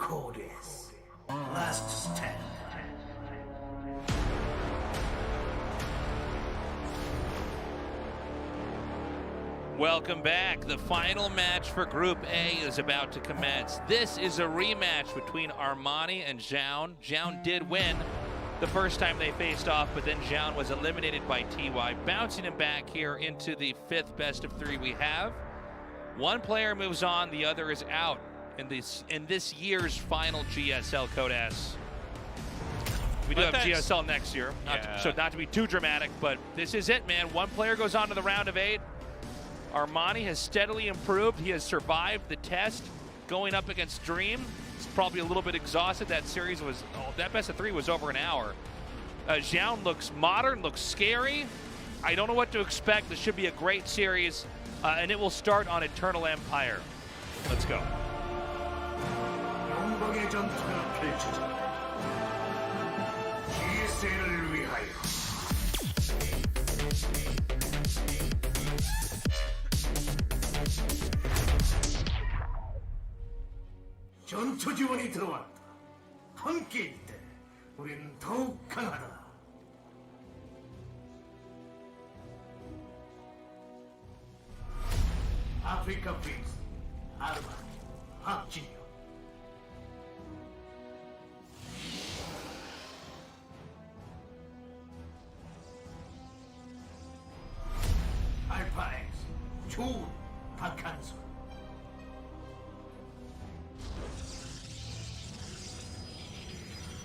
Codes. Last stand. Welcome back. The final match for Group A is about to commence. This is a rematch between Armani and Zoun. Zoun did win the first time they faced off, but then Zoun was eliminated by TY, bouncing him back here into the 5th best of 3 we have. One player moves on, the other is out in this year's final GSL Code S. We do have GSL next year, so not to be too dramatic, but this is it, man. One player goes on to the round of 8. Armani has steadily improved. He has survived the test going up against Dream. He's probably a little bit exhausted. That series was, that best of 3 was over an hour. Zoun looks modern, looks scary. I don't know what to expect. This should be a great series, and it will start on Eternal Empire. Let's go. 영광의 전투가 펼쳐진다. GSL을 위하여. 전투 지원이 들어왔다. 함께일 때 우린 더욱 강하다. 아프리카 프린스 아르마니 박진영. 알파 엑스 조운 박한솔.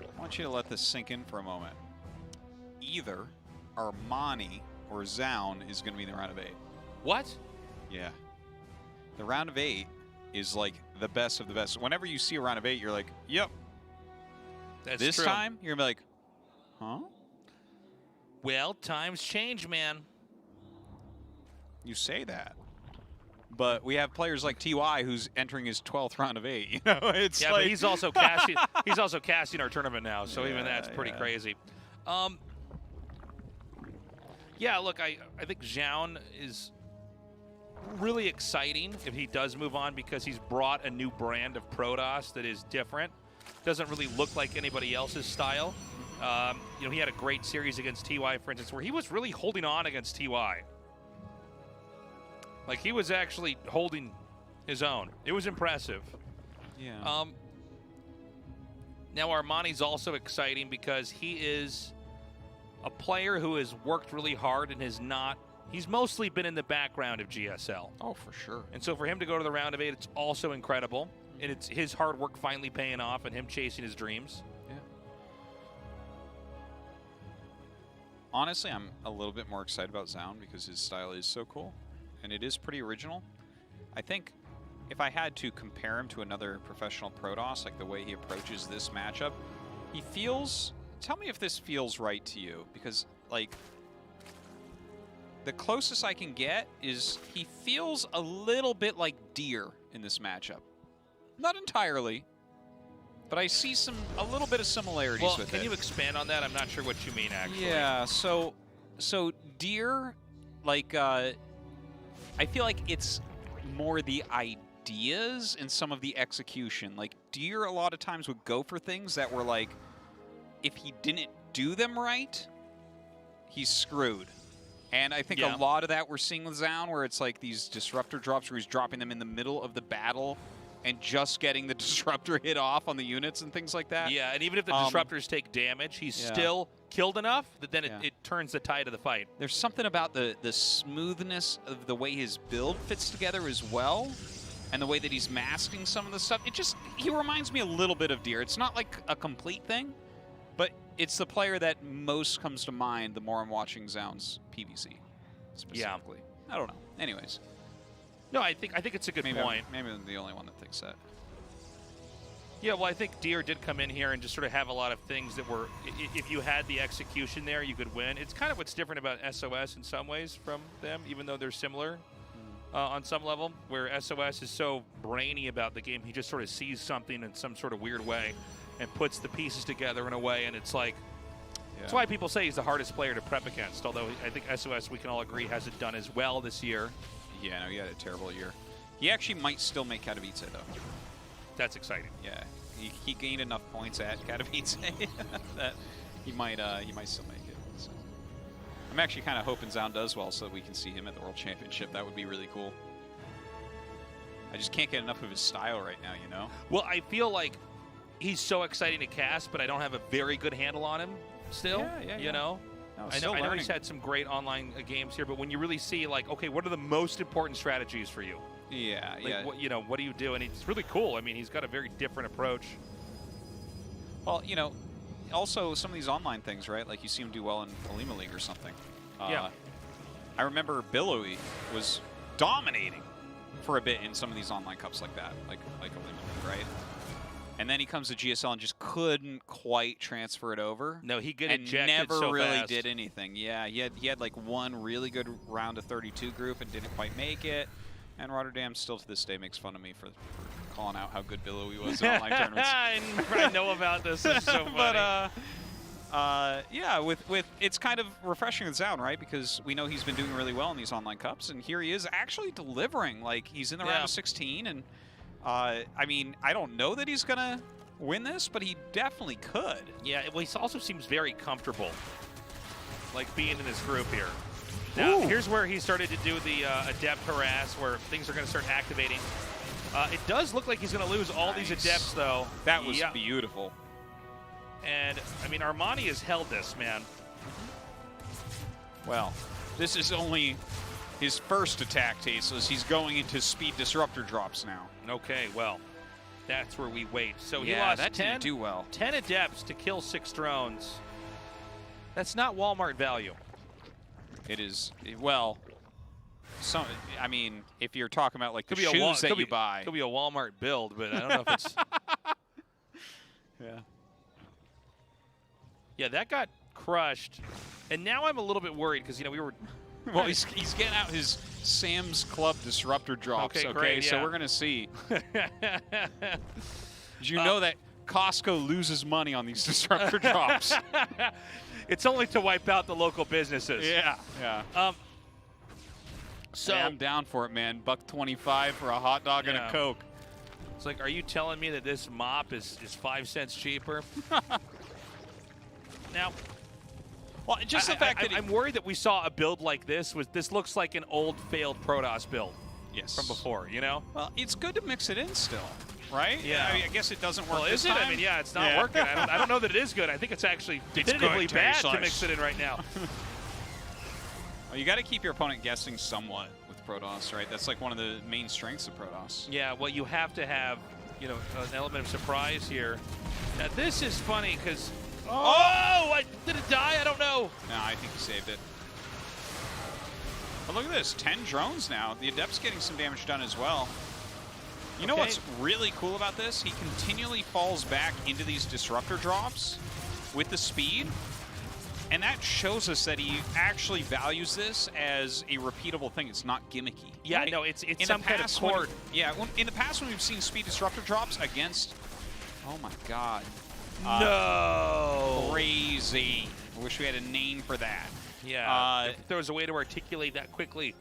I want you to let this sink in for a moment. Either Armani or Zoun is going to be in the round of 8. What? Yeah. The round of 8 is like the best of the best. Whenever you see a round of 8, you're like, yep. That's this true. time, you're going to be like, huh? Well, times change, man. You say that. But we have players like TY who's entering his 12th round of 8. You know, it's yeah, like but he's also casting. He's also casting our tournament now, so even that's pretty crazy. Yeah, look, I think Zoun is really exciting if he does move on because he's brought a new brand of Protoss that is different. Doesn't really look like anybody else's style. You know, he had a great series against TY, for instance, where he was really holding on against TY. Like, he was actually holding his own. It was impressive. Yeah. Now, Armani's also exciting because he is a player who has worked really hard and he's mostly been in the background of GSL. Oh, for sure. And so for him to go to the round of 8, it's also incredible. And it's his hard work finally paying off and him chasing his dreams. Yeah. Honestly, I'm a little bit more excited about Zoun because his style is so cool. And it is pretty original. I think if I had to compare him to another professional Protoss, like the way he approaches this matchup, he feels... Tell me if this feels right to you, because, like, the closest I can get is he feels a little bit like Deer in this matchup. Not entirely, but I see a little bit of similarities with it. Can you expand on that? I'm not sure what you mean, actually. Yeah, so Deer, like, I feel like it's more the ideas and some of the execution. Like, Deer a lot of times would go for things that were like, if he didn't do them right, he's screwed. And I think a lot of that we're seeing with Zoun, where it's like these disruptor drops where he's dropping them in the middle of the battle and just getting the disruptor hit off on the units and things like that. Yeah, and even if the disruptors take damage, he's still killed enough that then it turns the tide of the fight. There's something about the smoothness of the way his build fits together as well, and the way that he's masking some of the stuff. He reminds me a little bit of Deer. It's not like a complete thing, but it's the player that most comes to mind the more I'm watching Zoun's PvC specifically. Yeah. I don't know. Anyways. No, I think it's a good point. Maybe I'm the only one that thinks that. Yeah, well, I think Deer did come in here and just sort of have a lot of things that were, if you had the execution there, you could win. It's kind of what's different about SOS in some ways from them, even though they're similar on some level, where SOS is so brainy about the game. He just sort of sees something in some sort of weird way and puts the pieces together in a way, and it's like, that's why people say he's the hardest player to prep against, although I think SOS, we can all agree, hasn't done as well this year. Yeah, no, he had a terrible year. He actually might still make Katowice, though. That's exciting. Yeah, He gained enough points at Katowice that he might still make it. So. I'm actually kind of hoping Zoun does well so that we can see him at the World Championship. That would be really cool. I just can't get enough of his style right now, you know? Well, I feel like he's so exciting to cast, but I don't have a very good handle on him still, you know? No, I know he's had some great online games here, but when you really see, like, okay, what are the most important strategies for you? Yeah, like, what, you know, what do you do? And it's really cool. I mean, he's got a very different approach. Well, you know, also some of these online things, right? Like you see him do well in Alima League or something. Yeah. I remember Billowy was dominating for a bit in some of these online cups like that, like Alima League, right? And then he comes to GSL and just couldn't quite transfer it over. No, he got and ejected never so really fast. did anything. Yeah, he had like one really good round of 32 group and didn't quite make it. And Rotterdam still to this day makes fun of me for calling out how good Billowy was in online tournaments. I know about this. It's so funny. But yeah, with it's kind of refreshing with Zoun, right? Because we know he's been doing really well in these online cups, and here he is actually delivering. Like he's in the round of 16, and I mean, I don't know that he's gonna win this, but he definitely could. Yeah, well, he also seems very comfortable, like being in this group here. Now, here's where he started to do the adept harass, where things are going to start activating. It does look like he's going to lose all these adepts, though. That was beautiful. And, I mean, Armani has held this, man. Well, this is only his first attack, Tasteless. He's going into speed disruptor drops now. Okay, well, that's where we wait. So he yeah, lost that 10, didn't do well. 10 adepts to kill 6 drones. That's not Walmart value. It is, well, some. I mean, if you're talking about like the Could be shoes that you buy. Could be a Walmart build, but I don't know if it's... Yeah. Yeah, that got crushed. And now I'm a little bit worried because, you know, we were... Well, he's getting out his Sam's Club disruptor drops, okay? Great, so yeah. we're going to see. Did you know that Costco loses money on these disruptor drops? It's only to wipe out the local businesses. Yeah, yeah. So hey, I'm down for it, man. $1.25 for a hot dog and a Coke. It's like, are you telling me that this mop is 5 cents cheaper? Now, well, just the fact that I'm worried that we saw a build like this. This looks like an old failed Protoss build. Yes. From before, you know? Well, it's good to mix it in still, right? Yeah. I mean, I guess it doesn't work Well, this is it? time. I mean, yeah, it's not working. I don't know that it is good. I think it's actually definitively good, bad Tasteless. to mix it in right now. Well, you got to keep your opponent guessing somewhat with Protoss, right? That's like one of the main strengths of Protoss. Yeah, well, you have to have, you know, an element of surprise here. Now, this is funny because... Oh! Did it die? I don't know. No, I think he saved it. But look at this, 10 drones now. The Adept's getting some damage done as well. You know what's really cool about this? He continually falls back into these disruptor drops with the speed. And that shows us that he actually values this as a repeatable thing. It's not gimmicky. Yeah, right? no, it's in some kind of cord. In the past when we've seen speed disruptor drops against... Oh my god. No! Crazy. I wish we had a name for that. Yeah, if there was a way to articulate that quickly.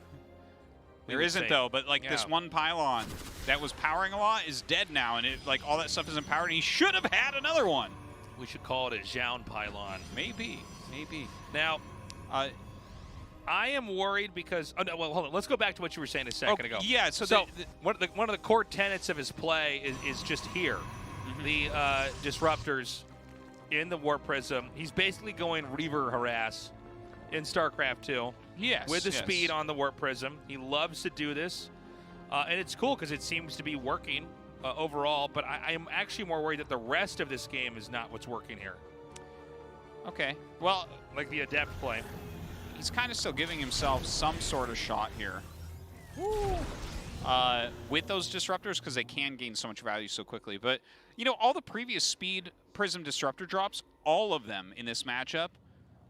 There isn't, though, but like this one pylon that was powering a lot is dead now, and it like all that stuff isn't powered, and he should have had another one. We should call it a Zoun pylon. Maybe. Now, I am worried because... Oh, no, well, hold on. Let's go back to what you were saying a second ago. Yeah, so one of the core tenets of his play is just here. The disruptors in the Warp Prism. He's basically going Reaver harass in StarCraft 2. Yes. With the speed on the Warp Prism. He loves to do this. And it's cool because it seems to be working overall, but I am actually more worried that the rest of this game is not what's working here. Okay. Well, like the Adept play. He's kind of still giving himself some sort of shot here. With those disruptors, because they can gain so much value so quickly. But, you know, all the previous Speed Prism Disruptor drops, all of them in this matchup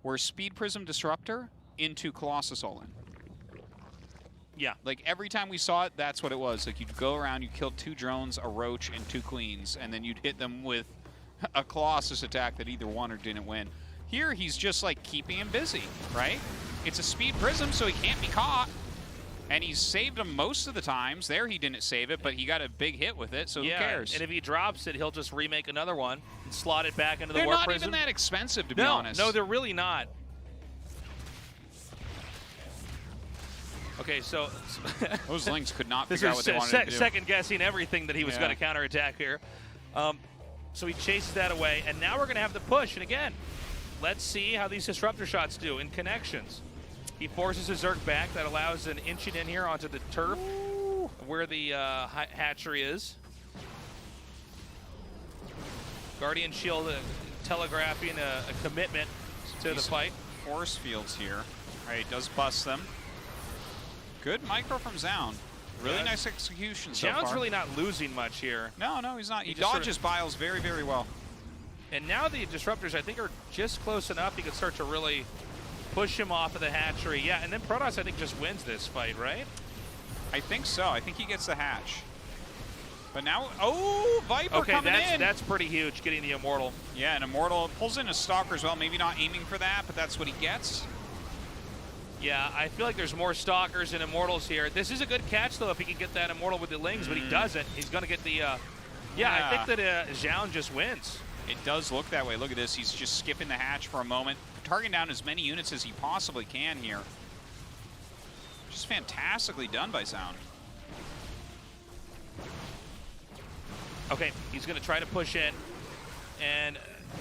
were Speed Prism Disruptor into Colossus all-in. Yeah. Like, every time we saw it, that's what it was. Like, you'd go around, you killed 2 drones, a roach, and 2 queens, and then you'd hit them with a Colossus attack that either won or didn't win. Here, he's just, like, keeping him busy, right? It's a Speed Prism, so he can't be caught. And he's saved him most of the times. There he didn't save it, but he got a big hit with it, so who cares? And if he drops it, he'll just remake another one and slot it back into the They're Warp not Prism. even that expensive, to be honest. No, they're really not. Okay, so those Lings could not this figure out what they wanted to do. Second guessing everything that he was going to counterattack here. So he chases that away, and now we're going to have the push. And again, let's see how these disruptor shots do in connections. He forces his Zerg back. That allows an inching in here onto the turf where the hatchery is. Guardian Shield telegraphing a commitment to the fight. Force fields here. All right, does bust them. Good micro from Zoun. Really nice execution so far. Zoun's really not losing much here. No, he's not. He just dodges Biles very, very well. And now the disruptors, I think, are just close enough. He can start to really push him off of the hatchery. Yeah, and then Protoss, I think, just wins this fight, right? I think so. I think he gets the hatch. But now, oh, Viper coming in. That's pretty huge, getting the Immortal. Yeah, and Immortal pulls in a Stalker as well. Maybe not aiming for that, but that's what he gets. Yeah, I feel like there's more Stalkers and Immortals here. This is a good catch, though, if he can get that Immortal with the Lings, but he doesn't. He's going to get the... I think that Zoun just wins. It does look that way. Look at this. He's just skipping the hatch for a moment, targeting down as many units as he possibly can here. Just fantastically done by Zoun. Okay, he's going to try to push in. And,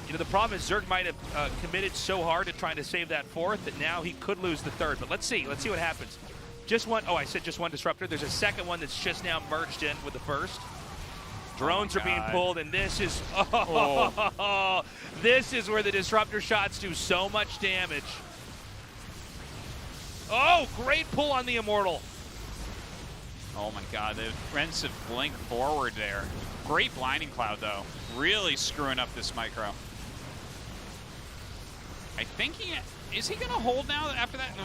you know, the problem is Zerg might have committed so hard to trying to save that fourth that now he could lose the third. But let's see. Let's see what happens. Just one. Oh, I said just one disruptor. There's a second one that's just now merged in with the first. Drones are being pulled, and this is this is where the disruptor shots do so much damage. Oh, great pull on the Immortal. Oh my God, the defensive blink forward there. Great blinding cloud though. Really screwing up this micro. I think is he gonna hold now after that?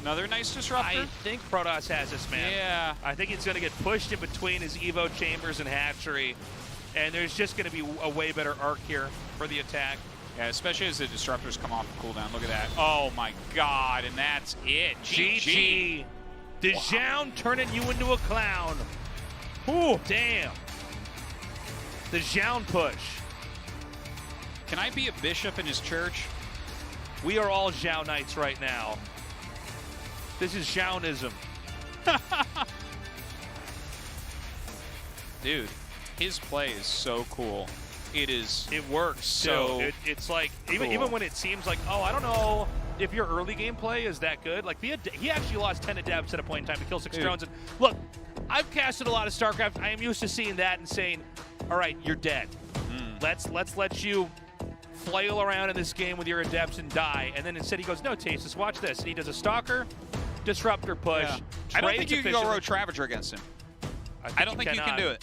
Another nice disruptor. I think Protoss has this, man. Yeah. I think it's going to get pushed in between his Evo chambers and hatchery, and there's just going to be a way better arc here for the attack. Yeah, especially as the disruptors come off the cooldown. Look at that. Oh my God, and that's it. GG. The Zoun turning you into a clown. Ooh, damn. The Zoun push. Can I be a bishop in his church? We are all Zounites right now. This is Zounism. Dude, his play is so cool. It works. So too. It's like, cool. even when it seems like, oh, I don't know if your early game play is that good. Like, he actually lost 10 adepts at a point in time to kill 6 drones. And look, I've casted a lot of StarCraft. I am used to seeing that and saying, all right, you're dead. Let's let you flail around in this game with your adepts and die. And then instead he goes, no, Tasis, watch this. And he does a Stalker, Disruptor push. Yeah. I don't think you can go Road Ravager against him. I don't think you can do it.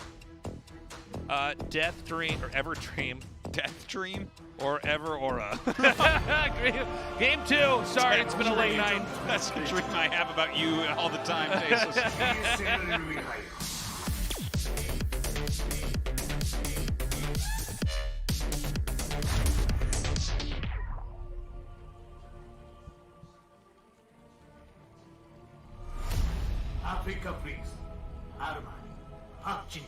Death Dream, or Ever Dream. Death Dream? Or Ever Aura. Game 2. Sorry, it's been a late night. That's the dream I have about you all the time, Tasis. Africa Priest, Armani, Hachinho.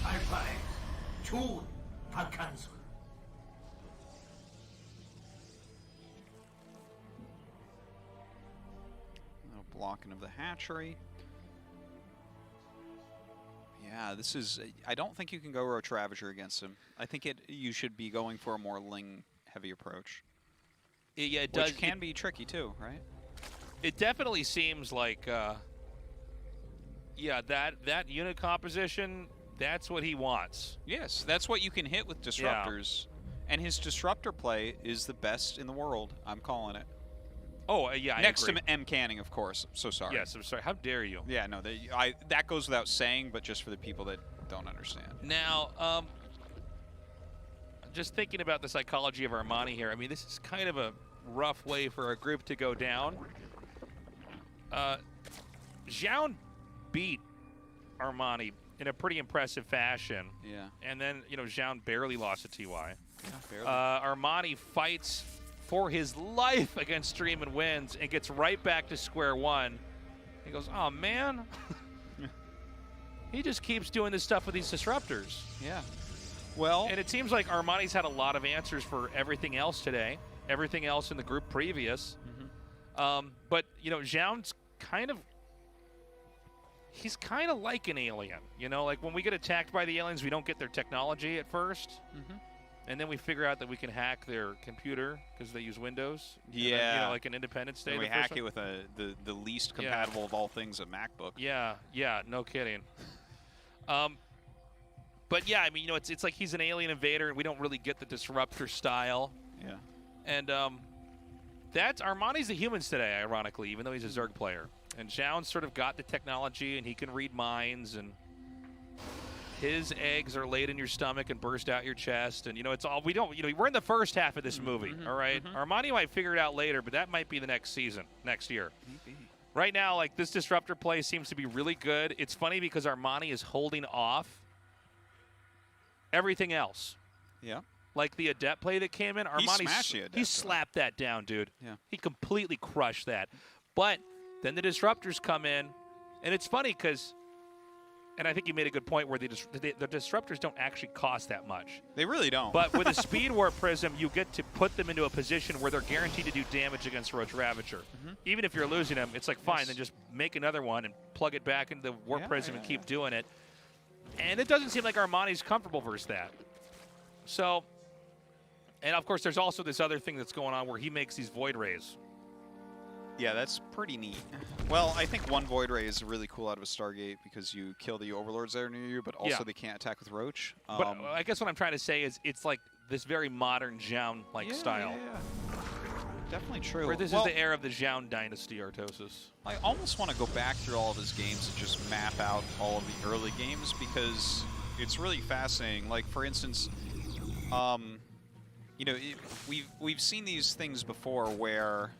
Alpine, Zoun, Vakansul. Little blocking of the hatchery. Yeah, this is... I don't think you can go Roach Ravager against him. I think you should be going for a more Ling-heavy approach. Yeah, it does. Which can be tricky, too, right? It definitely seems like, yeah, that unit composition, that's what he wants. Yes, that's what you can hit with Disruptors. Yeah. And his Disruptor play is the best in the world. I'm calling it. Oh, yeah, Next to M. Canning, of course. I'm so sorry. Yes, I'm sorry. How dare you? Yeah, no, that goes without saying, but just for the people that don't understand. Now, just thinking about the psychology of Armani here, I mean, this is kind of a rough way for a group to go down. Zoun beat Armani in a pretty impressive fashion. Yeah. And then, you know, Zoun barely lost a TY. Yeah, barely. Armani fights for his life against Stream and wins and gets right back to square one. He goes, oh, man. He just keeps doing this stuff with these disruptors. Yeah. Well. And it seems like Armani's had a lot of answers for everything else today, everything else in the group previous. But, you know, Zoun's he's kind of like an alien. You know, like when we get attacked by the aliens, we don't get their technology at first. And then we figure out that we can hack their computer because they use Windows. Yeah. Then, you know, like an Independence Day. And we hack it with the least compatible of all things, a MacBook. Yeah, no kidding. But yeah, I mean, you know, it's like he's an alien invader, and we don't really get the disruptor style. Yeah. And that's Armani's the humans today, ironically, even though he's a Zerg player. And Zoun sort of got the technology, and he can read minds, and his eggs are laid in your stomach and burst out your chest. And, you know, it's all, we're in the first half of this movie, all right? Armani might figure it out later, but that might be the next season, next year. Maybe. Right now, like, this disruptor play seems to be really good. It's funny because Armani is holding off everything else. Yeah. Like the Adept play that came in, Armani, he slapped that down, dude. Yeah. He completely crushed that. But then the disruptors come in, and it's funny because, and I think you made a good point where the disruptors don't actually cost that much. They really don't. But with a Speed Warp Prism, you get to put them into a position where they're guaranteed to do damage against Roach Ravager. Even if you're losing them, it's like, fine, then just make another one and plug it back into the Warp Prism and keep doing it. And it doesn't seem like Armani's comfortable versus that. So, and of course, there's also this other thing that's going on where he makes these Void Rays. Yeah, that's pretty neat. Well, I think one Void Ray is really cool out of a Stargate because you kill the Overlords that are near you, but also they can't attack with Roach. But I guess what I'm trying to say is it's like this very modern Zoun-like style. Yeah. Definitely true. Where this is the era of the Zoun dynasty, Artosis. I almost want to go back through all of his games and just map out all of the early games because it's really fascinating. Like, for instance, you know, we've seen these things before where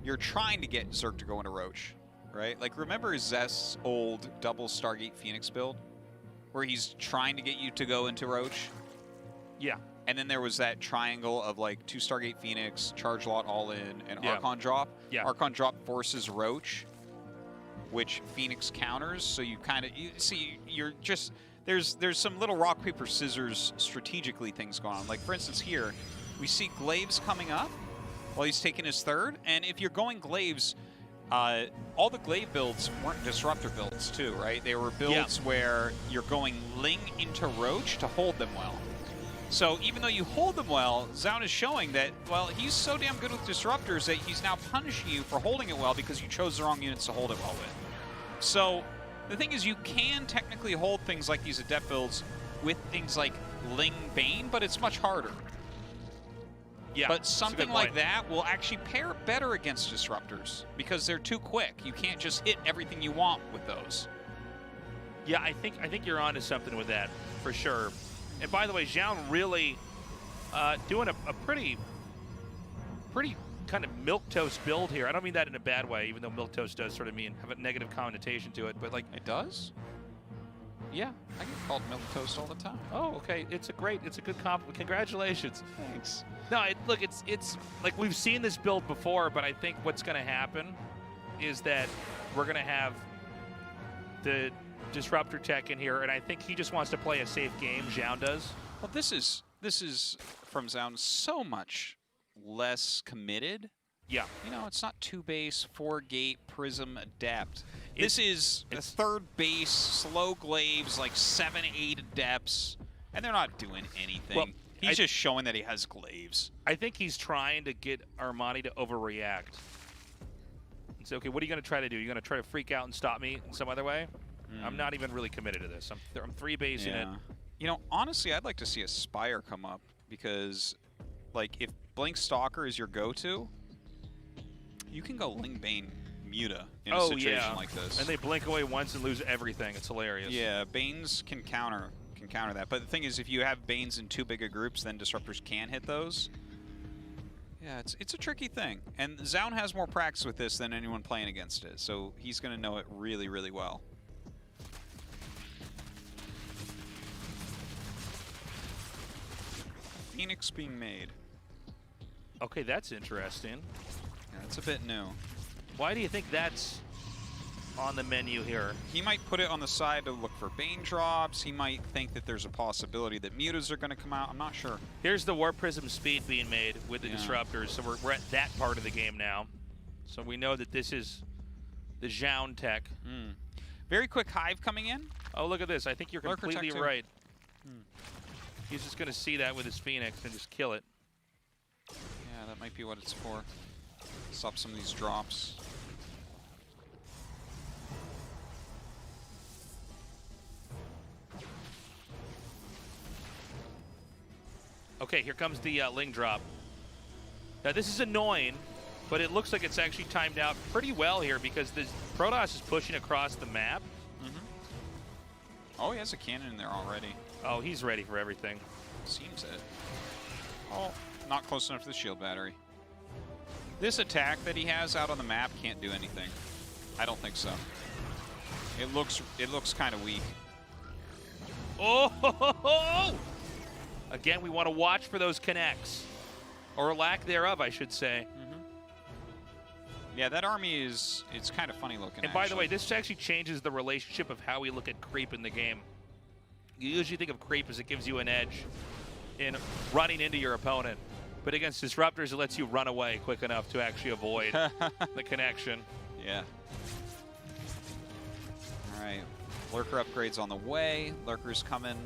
you're trying to get Zerg to go into Roach, right? Like, remember Zest's old double Stargate Phoenix build? Where he's trying to get you to go into Roach? Yeah. And then there was that triangle of, like, 2 Stargate Phoenix, Charge Lot all in, and Archon drop. Yeah. Archon drop forces Roach, which Phoenix counters, so you kind of... you're just... There's some little rock, paper, scissors strategically things going on. Like, for instance, here, we see Glaives coming up while he's taking his third. And if you're going Glaives, all the Glaive builds weren't Disruptor builds, too, right? They were builds where you're going Ling into Roach to hold them well. So even though you hold them well, Zoun is showing that, well, he's so damn good with Disruptors that he's now punishing you for holding it well because you chose the wrong units to hold it well with. So the thing is, you can technically hold things like these Adept builds with things like Ling Bane, but it's much harder. Yeah, but something like that will actually pair better against Disruptors because they're too quick. You can't just hit everything you want with those. Yeah, I think you're onto something with that, for sure. And by the way, Zoun really doing a pretty kind of milquetoast build here. I don't mean that in a bad way, even though milquetoast does sort of have a negative connotation to it. But like, it does. Yeah, I get called milquetoast all the time. Oh, okay. It's a good compliment. Congratulations. Thanks. No, look, it's like we've seen this build before, but I think what's going to happen is that we're going to have the Disruptor tech in here, and I think he just wants to play a safe game. Zoun does. Well, this is from Zoun so much less committed. Yeah. You know, it's not 2 base, 4 gate, Prism, Adept. This is a 3rd base, slow Glaives, like 7, 8 Adepts, and they're not doing anything. Well, he's just showing that he has Glaives. I think he's trying to get Armani to overreact. And say, okay, what are you going to try to do? You're going to try to freak out and stop me in some other way? I'm not even really committed to this. I'm 3 basing it. You know, honestly, I'd like to see a Spire come up because, like, if Blink Stalker is your go-to, you can go Ling Bane Muta in a situation like this. And they blink away once and lose everything. It's hilarious. Yeah, Banes can counter that. But the thing is, if you have Banes in too big of groups, then Disruptors can hit those. Yeah, it's a tricky thing. And Zoun has more practice with this than anyone playing against it, so he's going to know it really, really well. Phoenix being made. Okay, that's interesting. Yeah, it's a bit new. Why do you think that's on the menu here? He might put it on the side to look for Bane drops. He might think that there's a possibility that mutas are going to come out. I'm not sure. Here's the Warp Prism speed being made with the disruptors, so we're at that part of the game now. So we know that this is the Zoun tech. Very quick hive coming in. Oh, look at this. I think you're Lurker completely tech too. right. He's just going to see that with his Phoenix and just kill it. Yeah, that might be what it's for. Stop some of these drops. Okay, here comes the Ling drop. Now, this is annoying, but it looks like it's actually timed out pretty well here because the Protoss is pushing across the map. Oh, he has a cannon in there already. Oh, he's ready for everything. Seems it. Oh, not close enough to the shield battery. This attack that he has out on the map can't do anything. I don't think so. It looks kind of weak. Oh! Ho, ho, ho! Again, we want to watch for those connects. Or lack thereof, I should say. Yeah, that army is, it's kind of funny looking, And by the way, this actually changes the relationship of how we look at creep in the game. You usually think of creep as it gives you an edge in running into your opponent. But against disruptors, it lets you run away quick enough to actually avoid the connection. Yeah. All right. Lurker upgrades on the way. Lurkers coming.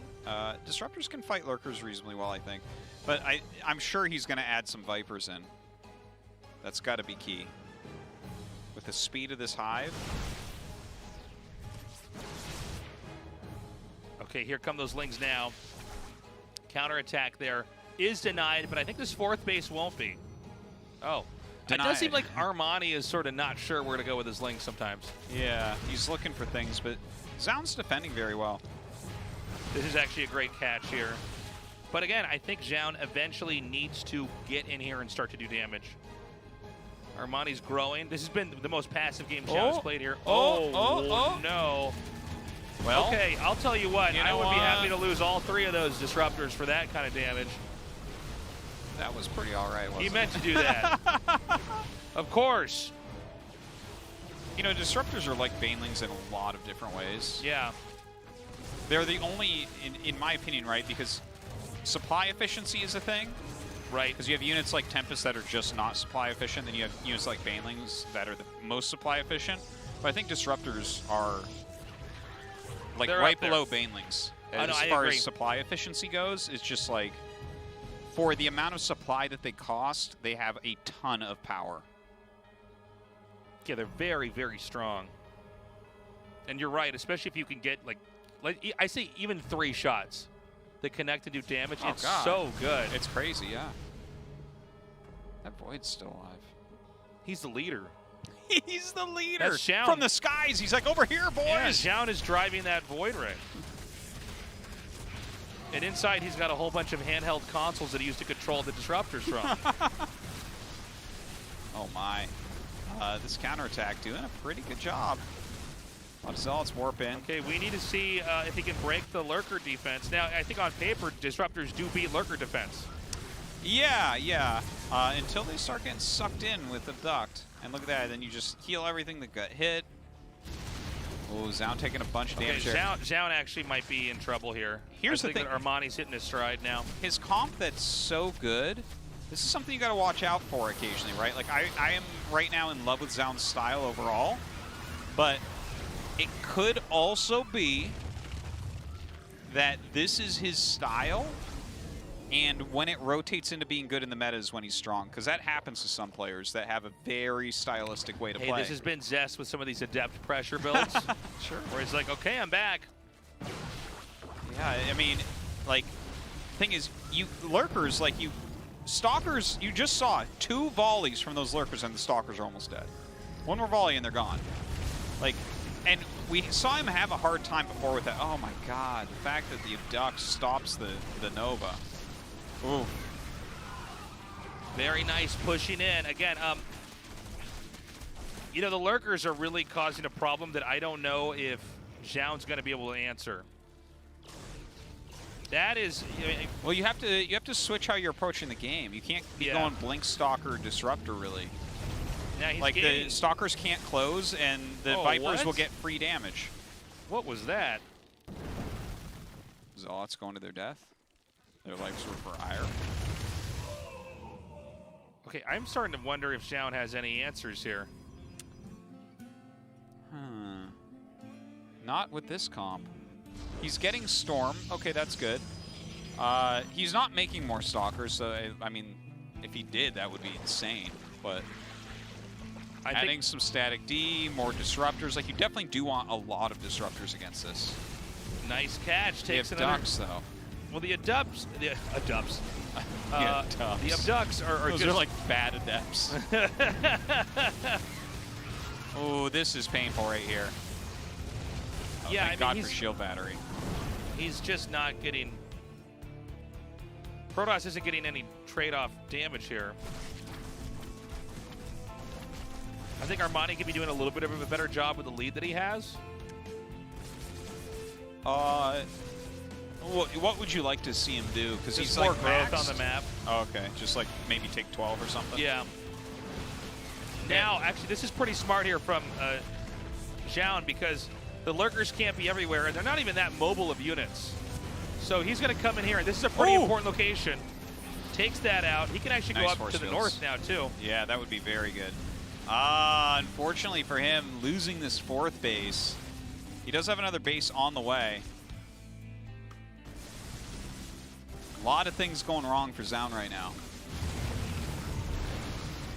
Disruptors can fight Lurkers reasonably well, I think. But I'm sure he's going to add some Vipers in. That's got to be key. With the speed of this hive. Okay, here come those Lings now. Counterattack there is denied, but I think this fourth base won't be. Oh. It does seem like Armani is sort of not sure where to go with his Lings sometimes. Yeah, he's looking for things, but Zoun's defending very well. This is actually a great catch here. But again, I think Zoun eventually needs to get in here and start to do damage. Armani's growing. This has been the most passive game Zoun's played here. Oh, no. Well, okay, I'll tell you what. You I know would be what? happy to lose all three of those disruptors for that kind of damage. that was pretty all right, wasn't He it? meant to do that. Of course. You know, disruptors are like banelings in a lot of different ways. Yeah. They're the only, in my opinion, right? Because supply efficiency is a thing. Right. Because you have units like Tempest that are just not supply efficient, then you have units like banelings that are the most supply efficient. But I think disruptors are like They're right up there. below banelings as I far agree. as supply efficiency goes. It's just like for the amount of supply that they cost, they have a ton of power. Yeah, they're very, very strong. And you're right, especially if you can get, like I say even 3 shots that connect and do damage. Oh, it's God. so good. It's crazy, yeah. That Void's still alive. He's the leader. He's the leader. That's Zoun. From the skies. He's like, over here, boys. Yeah, Zoun is driving that Void Ray. And inside, he's got a whole bunch of handheld consoles that he used to control the disruptors from. Oh, my. This counterattack doing a pretty good job. A lot of Zealots warp in. Okay, we need to see if he can break the Lurker defense. Now, I think on paper, disruptors do beat Lurker defense. Yeah, yeah. Until they start getting sucked in with Abduct. And look at that, then you just heal everything that got hit. Oh, Zoun taking a bunch of damage there. Zoun actually might be in trouble here. Here's I the think thing. that Armani's hitting his stride now. His comp that's so good, this is something you got to watch out for occasionally, right? Like, I am right now in love with Zoun's style overall, but it could also be that this is his style, and when it rotates into being good in the meta is when he's strong, because that happens to some players that have a very stylistic way to Hey, play. this has been Zest with some of these adept pressure builds. Sure. Where he's like, okay, I'm back. Yeah, I mean, like, thing is, you Lurkers, like, you Stalkers, you just saw 2 volleys from those Lurkers and the Stalkers are almost dead. 1 more volley and they're gone. Like, and we saw him have a hard time before with that. Oh my god, the fact that the Abduct stops the Nova. Ooh. Very nice pushing in. Again, you know, the Lurkers are really causing a problem that I don't know if Zoun's going to be able to answer. That is. Well, you have to switch how you're approaching the game. You can't be going Blink Stalker Disruptor really. Now he's Like gaining. the Stalkers can't close, and the Vipers will get free damage. What was that? Zealots going to their death. Their lives were for ire. Okay, I'm starting to wonder if Zoun has any answers here. Not with this comp. He's getting Storm. Okay, that's good. He's not making more Stalkers, so I mean, if he did, that would be insane. But adding some Static D, more Disruptors. Like, you definitely do want a lot of Disruptors against this. Nice catch. Takes the another. Abducts, though. Well, the Adubs. The Adubs. Abducts. The Abducts are Those just are like bad Adepts. Oh, this is painful right here. Oh, yeah, thank God for shield battery. He's just not getting. Protoss isn't getting any trade-off damage here. I think Armani could be doing a little bit of a better job with the lead that he has. What would you like to see him do? Because he's more like growth maxed on the map. Oh, okay, just like maybe take 12 or something. Yeah. Now, actually, this is pretty smart here from Zoun, because the lurkers can't be everywhere, and they're not even that mobile of units. So he's going to come in here, and this is a pretty important location. Takes that out. He can actually go up to the north now, too. Yeah, that would be very good. Unfortunately for him, losing this 4th base. He does have another base on the way. A lot of things going wrong for Zoun right now.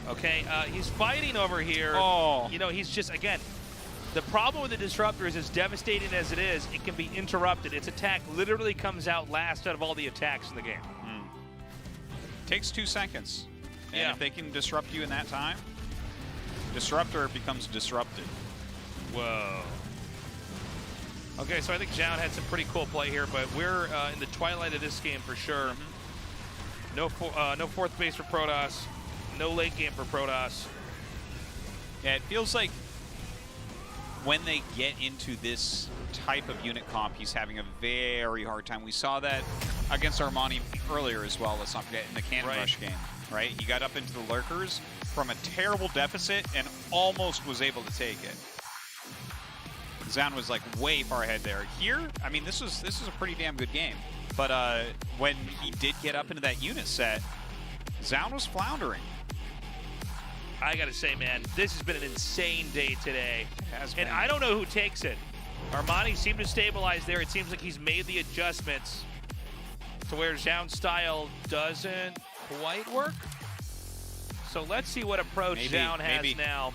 Okay, he's fighting over here. Oh. You know, he's just, again, the problem with the Disruptors, as devastating as it is, it can be interrupted. Its attack literally comes out last out of all the attacks in the game. Takes 2 seconds. And if they can disrupt you in that time, Disruptor becomes disrupted. Whoa. Okay, so I think Zoun had some pretty cool play here, but we're in the twilight of this game for sure. No 4th base for Protoss. No late game for Protoss. Yeah, it feels like when they get into this type of unit comp, he's having a very hard time. We saw that against Armani earlier as well. Let's not forget in the Cannon Rush game, right? He got up into the Lurkers from a terrible deficit and almost was able to take it. Zoun was like way far ahead there. Here, I mean, this is a pretty damn good game. But when he did get up into that unit set, Zoun was floundering. I gotta say, man, this has been an insane day today. It has been. And I don't know who takes it. Armani seemed to stabilize there. It seems like he's made the adjustments to where Zoun's style doesn't quite work. So let's see what approach Zoun has now.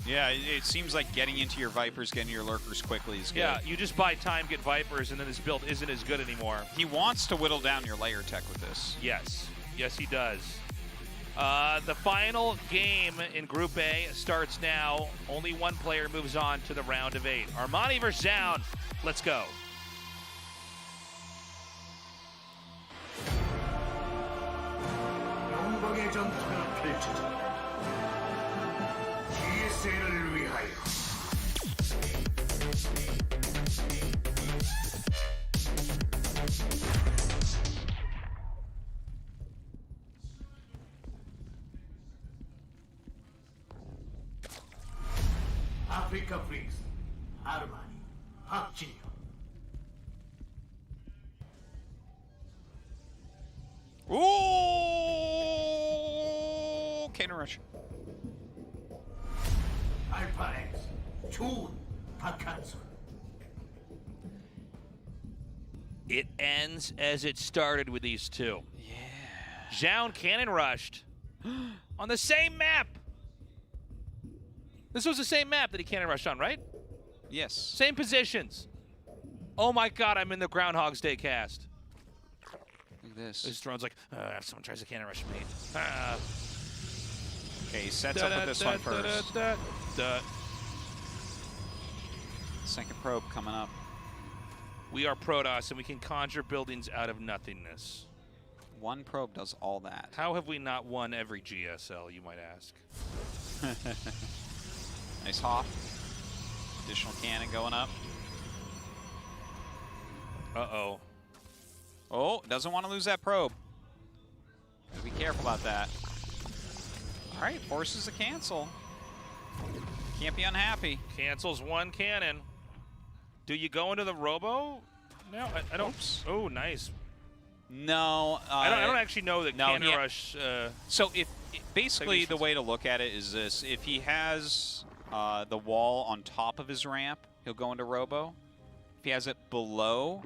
Yeah, it seems like getting into your Vipers, getting your Lurkers quickly is good. Yeah, you just buy time, get Vipers, and then this build isn't as good anymore. He wants to whittle down your layer tech with this. Yes. Yes, he does. The final game in Group A starts now. Only one player moves on to the round of 8. Armani versus Zoun. Let's go. 영광의 전투가 펼쳐진다. GSL을 위하여. 아프리카 프린스, 아르마니, 박진영. Ooh! Cannon Rush. 알파 X, 조운, 박한솔. It ends as it started with these two. Yeah. Zoun cannon rushed on the same map. This was the same map that he cannon rushed on, right? Yes. Same positions. Oh my God, I'm in the Groundhog's Day cast. Look at this. This drone's like, if someone tries to cannon rush me. Okay, he sets up with this one first. Second probe coming up. We are Protoss, and we can conjure buildings out of nothingness. One probe does all that. How have we not won every GSL, you might ask? Nice hop. Additional cannon going up. Uh-oh. Oh, doesn't want to lose that probe. Gotta be careful about that. All right, forces a cancel. Can't be unhappy. Cancels one cannon. Do you go into the robo? No, I don't. Oops. Oh, nice. No. I don't actually know that no, cannon yeah. rush. So if basically the way to look at it is this: if he has the wall on top of his ramp, he'll go into robo. If he has it below,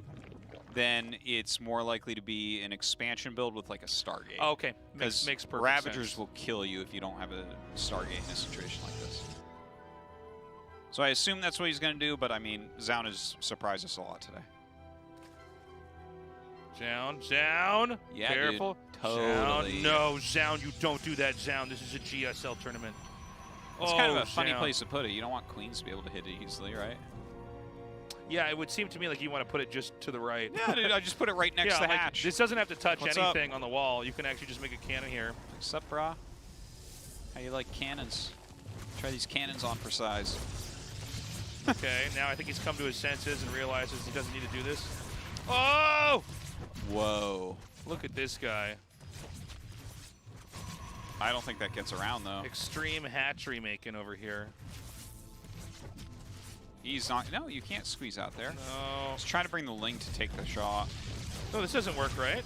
then it's more likely to be an expansion build with like a Stargate. Oh, okay, Because makes perfect Ravagers sense. will kill you if you don't have a Stargate in a situation like this. So I assume that's what he's going to do, but I mean, Zoun has surprised us a lot today. Zoun. Yeah, Careful. dude. Totally. Zoun. No, Zoun, you don't do that, Zoun. This is a GSL tournament. It's kind of a funny Zoun. place to put it. You don't want queens to be able to hit it easily, right? Yeah, it would seem to me like you want to put it just to the right. Yeah, dude, I just put it right next to the like, hatch. This doesn't have to touch What's anything on the wall. You can actually just make a cannon here. What's up, brah? How you like cannons? Try these cannons on for size. Okay, now I think he's come to his senses and realizes he doesn't need to do this. Oh! Whoa. Look at this guy. I don't think that gets around, though. Extreme hatchery making over here. He's not... No, you can't squeeze out there. No. He's trying to bring the Ling to take the shot. No, this doesn't work, right?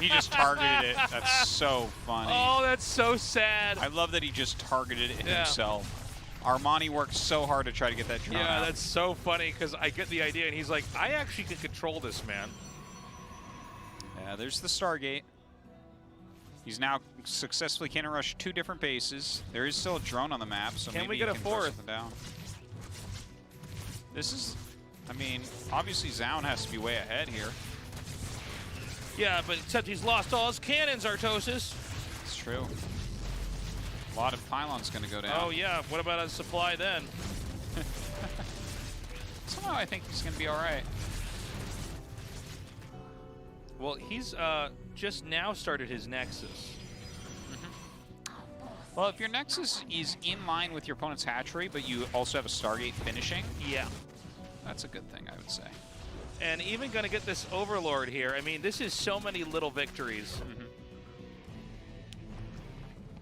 He just targeted it. That's so funny. Oh, that's so sad. I love that he just targeted it Yeah. himself. Armani worked so hard to try to get that drone Yeah, out. that's so funny because I get the idea, and he's like, I actually can control this, man. Yeah, there's the Stargate. He's now successfully cannon rushed 2 different bases. There is still a drone on the map, so Can maybe we he get a can throw fourth? something down. This is, I mean, obviously Zoun has to be way ahead here. Yeah, but except he's lost all his cannons, Artosis. It's true. A lot of pylons going to go down. Oh, yeah. What about a supply then? Somehow I think he's going to be all right. Well, he's just now started his Nexus. Well, if your Nexus is in line with your opponent's hatchery, but you also have a Stargate finishing, Yeah. that's a good thing, I would say. And even going to get this Overlord here. I mean, this is so many little victories.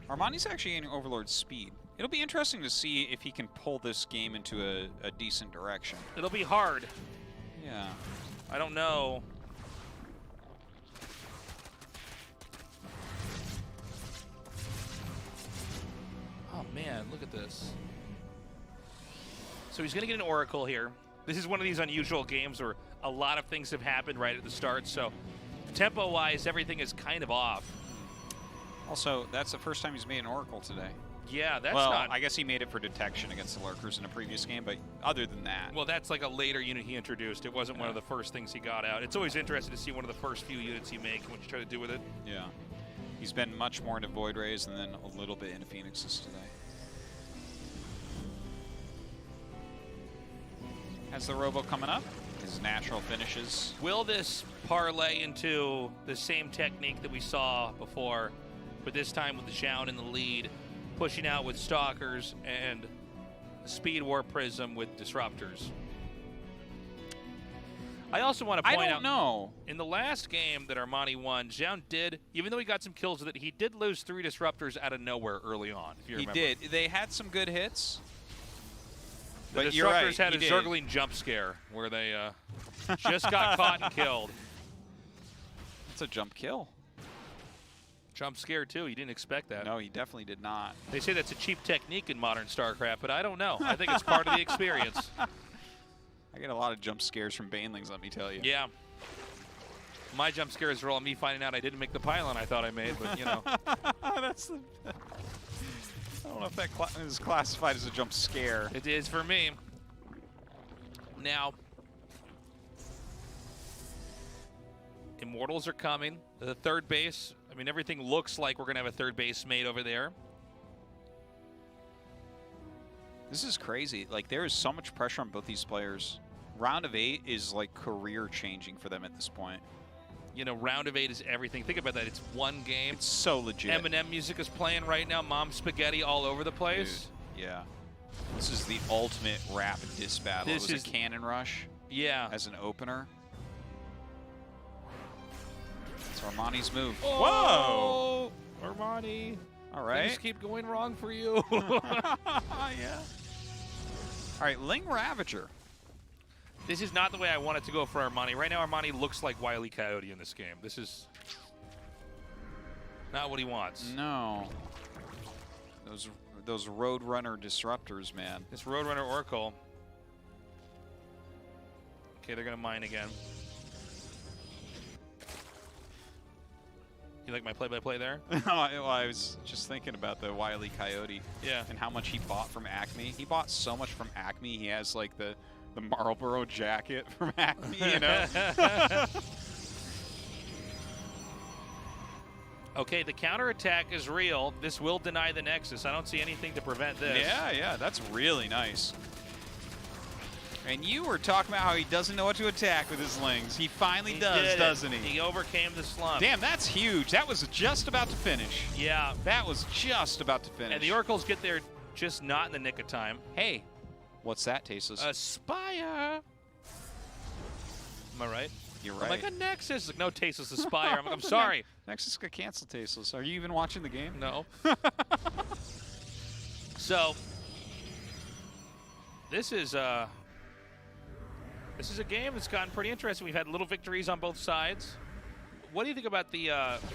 Armani's actually getting Overlord speed. It'll be interesting to see if he can pull this game into a decent direction. It'll be hard. Yeah. I don't know. Oh, man, look at this. So he's going to get an Oracle here. This is one of these unusual games where a lot of things have happened right at the start, so tempo-wise, everything is kind of off. Also, that's the first time he's made an Oracle today. Yeah, that's well, not... I guess he made it for detection against the Lurkers in a previous game, but other than that... Well, that's like a later unit he introduced. It wasn't one of the first things he got out. It's always interesting to see one of the first few units you make and what you try to do with it. Yeah. He's been much more into Void Rays and then a little bit into Phoenixes today. Has the Robo coming up? His natural finishes. Will this parlay into the same technique that we saw before, but this time with the Zoun in the lead, pushing out with Stalkers and Speed Warp Prism with Disruptors? I also want to point out, I don't know. in the last game that Armani won, Zoun did, even though he got some kills with it, he did lose 3 Disruptors out of nowhere early on, if you He remember. did. They had some good hits. The But you're right, Disruptors had he a did. Zergling jump scare where they just got caught and killed. It's a jump kill. Jump scare, too. You didn't expect that. No, he definitely did not. They say that's a cheap technique in modern StarCraft, but I don't know. I think it's part of the experience. I get a lot of jump scares from Banelings, let me tell you. Yeah. My jump scares are all me finding out I didn't make the pylon I thought I made, but, you know. That's the... I don't know if that is classified as a jump scare. It is for me. Now, Immortals are coming. The third base, I mean, everything looks like we're going to have a third base made over there. This is crazy. Like, there is so much pressure on both these players. Round of 8 is, like, career-changing for them at this point. You know, round of 8 is everything. Think about that. It's one game. It's so legit. Eminem music is playing right now. Mom Spaghetti all over the place. Dude, yeah. This is the ultimate rap diss battle. This it was is- a cannon rush Yeah. as an opener. It's Armani's move. Oh, whoa! Armani. All right. Things keep going wrong for you. Yeah. All right, Ling Ravager. This is not the way I want it to go for Armani. Right now, Armani looks like Wile E. Coyote in this game. This is not what he wants. No. Those Roadrunner disruptors, man. This Roadrunner Oracle. Okay, they're gonna mine again. You like my play-by-play there? Well, I was just thinking about the Wile E. Coyote. Yeah. And how much he bought from Acme. He bought so much from Acme. He has like the Marlboro jacket from Acme, you know? Okay, the counterattack is real. This will deny the Nexus. I don't see anything to prevent this. Yeah, that's really nice. And you were talking about how he doesn't know what to attack with his Lings. He finally does, doesn't he? He overcame the slump. Damn, that's huge. That was just about to finish. Yeah. That was just about to finish. And the Oracles get there just not in the nick of time. Hey, what's that, Tasteless? Aspire. Am I right? You're I'm right. like a Nexus. Like, no, Tasteless Aspire. I'm like, I'm sorry. Nexus got canceled, Tasteless. Are you even watching the game? No. So, this is a game that's gotten pretty interesting. We've had little victories on both sides. What do you think about the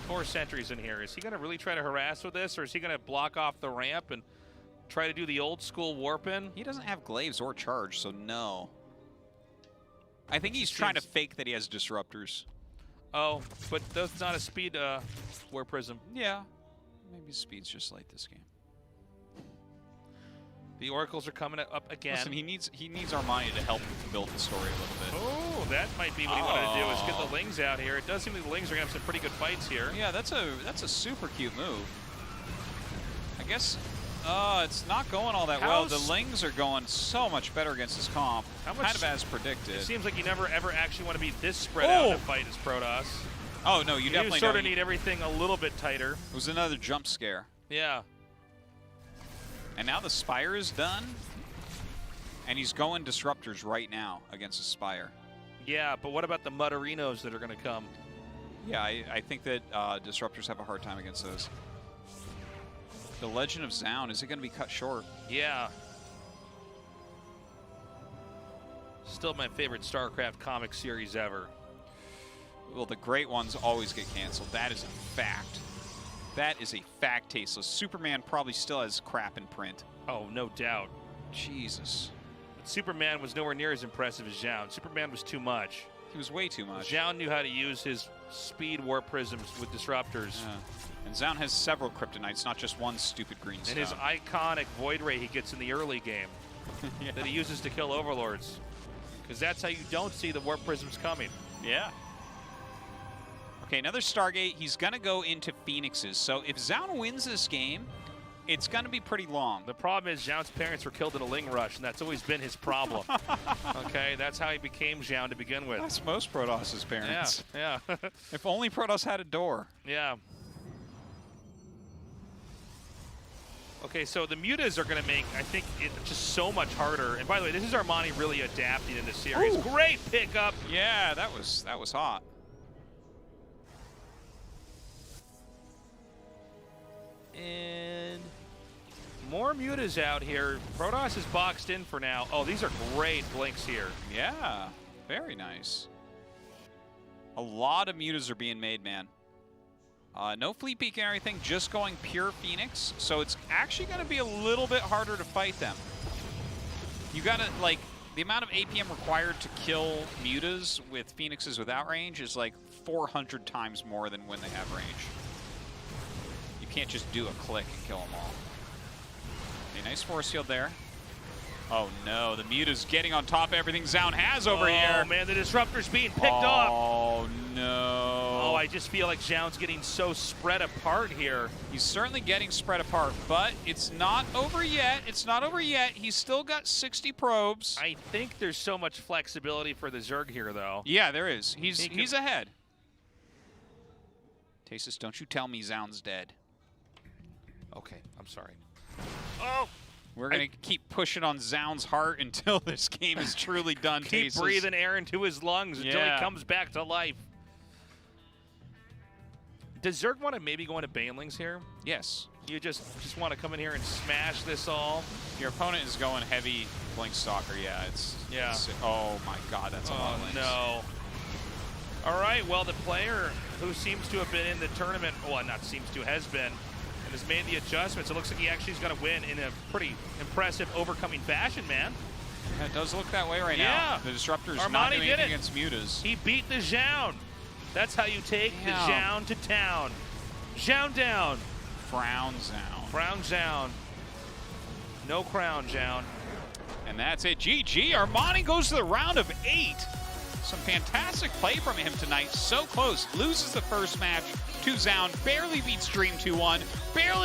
4 sentries in here? Is he going to really try to harass with this, or is he going to block off the ramp and try to do the old school warping? He doesn't have glaives or charge, so no. I think he's trying to fake that he has disruptors. Oh, but that's not a speed War Prism. Yeah. Maybe speed's just like this game. The Oracles are coming up again. Listen, he needs Armani to help build the story a little bit. Oh, that might be what he wanted to do, is get the Lings out here. It does seem like the Lings are going to have some pretty good fights here. Yeah, that's a super cute move. I guess it's not going all that well. The Lings are going so much better against his comp, kind of as predicted. It seems like you never ever actually want to be this spread out to fight as Protoss. Oh, no, you definitely sort of need everything a little bit tighter. It was another jump scare. Yeah. And now the Spire is done, and he's going disruptors right now against the Spire. Yeah, but what about the Mudarinos that are going to come? Yeah, I think that disruptors have a hard time against those. The Legend of Zoun, is it going to be cut short? Yeah. Still my favorite StarCraft comic series ever. Well, the great ones always get canceled. That is a fact. That is a fact, Tasteless. Superman probably still has crap in print. Oh, no doubt. Jesus. But Superman was nowhere near as impressive as Zoun. Superman was too much. He was way too much. Zoun knew how to use his speed War Prisms with disruptors. Yeah. And Zoun has several kryptonites, not just one stupid green stone. And his iconic Void Ray he gets in the early game that he uses to kill Overlords. Because that's how you don't see the War Prisms coming. Yeah. Okay, another Stargate. He's going to go into Phoenixes. So if Zoun wins this game, it's going to be pretty long. The problem is Zoun's parents were killed in a Ling Rush, and that's always been his problem. Okay, that's how he became Zoun to begin with. That's most Protoss' parents. Yeah, yeah. If only Protoss had a door. Yeah. Okay, so the mutas are going to make, I think, it just so much harder. And by the way, this is Armani really adapting in this series. Ooh. Great pickup. Yeah, that was hot. And more mutas out here. Protoss is boxed in for now. Oh, these are great blinks here. Yeah, very nice. A lot of mutas are being made, man. No fleet peek and everything, just going pure Phoenix. So it's actually going to be a little bit harder to fight them. You got to, like, the amount of APM required to kill mutas with Phoenixes without range is like 400 times more than when they have range. You can't just do a click and kill them all. A nice force field there. Oh no, the muta's getting on top of everything Zoun has over here. Oh man, the disruptor's being picked up. Oh no. Oh, I just feel like Zoun's getting so spread apart here. He's certainly getting spread apart, but it's not over yet. It's not over yet. He's still got 60 probes. I think there's so much flexibility for the Zerg here, though. Yeah, there is. He's ahead. Tasis, don't you tell me Zoun's dead. Okay, I'm sorry. Oh! We're going to keep pushing on Zoun's heart until this game is truly done, Keep Tasis. breathing air into his lungs until he comes back to life. Does Zerg want to maybe go into Banelings here? Yes. You just want to come in here and smash this all? Your opponent is going heavy Blink Stalker. Yeah, it's... Yeah. Oh my god, that's a lot of links. No. All right, well, the player who seems to have been in the tournament, well, not seems to, has been, and has made the adjustments. It looks like he actually is going to win in a pretty impressive overcoming fashion, man. Yeah, it does look that way right Yeah. now. The Disruptor's Armani not doing did anything it. against Mutas. He beat the Zoun. That's how you take the Zoun to town. Zoun down. Frown Zoun. Crown Zoun. No crown, Zoun. And that's it. GG. Armani goes to the round of 8. Some fantastic play from him tonight. So close. Loses the first match to Zoun. Barely beats Dream 2-1. Barely